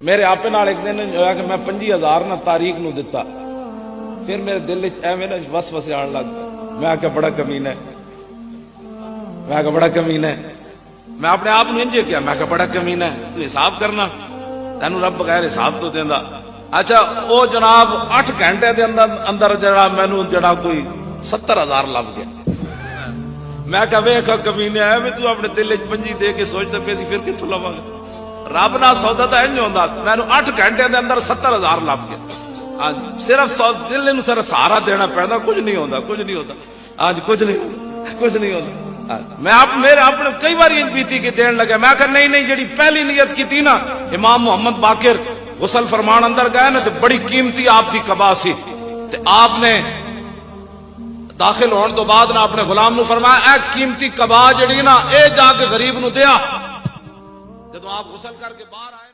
मेरे आपे नाल एक दिन होया कि मैं 25,000 ना तारीख नूं दिता। फिर मेरे दिल एवं ना वसवसे आने लग गए। मैं आख्या बड़ा कमीना है, मैं आख्या बड़ा कमीना है। मैं अपने आप नूं इंज किया, मैं आख्या बड़ा कमीना है, तू हिसाब करना, तेनू रब बगैर हिसाब तो देंदा। अच्छा वो जनाब 8 घंटे के अंदर अंदर जरा मैनू जरा कोई 70,000 लभ गया। मैं कहा वेख कमीने है भी तू अपने दिल 25 दे के सोचते पे सी, फिर कितों लवांगा? रब ना सौदा तो इंज होंदा, मैनू 8 घंटे के अंदर 70,000 लभ गया। आज सिर्फ दिल नूं सिर्फ सहारा देना पैंदा, कुछ नहीं होता, कुछ नहीं होता, आज कुछ नहीं होता, कुछ नहीं होता। मैं आप मेरे अपने कई बार इन बीती के देन लगा। मैं कहा नहीं नहीं, जी पहली नियत की थी ना, इमाम मोहम्मद बाकिर गुसल फरमान अंदर गए ना, तो बड़ी कीमती आपकी कबा सी, ते आपने दाखिल होने तो बाद ना अपने गुलाम नूं फरमाया, ए कीमती कबा जड़ी ना, ए जाके गरीब नूं दिया। जदों आप गुसल करके बाहर आए।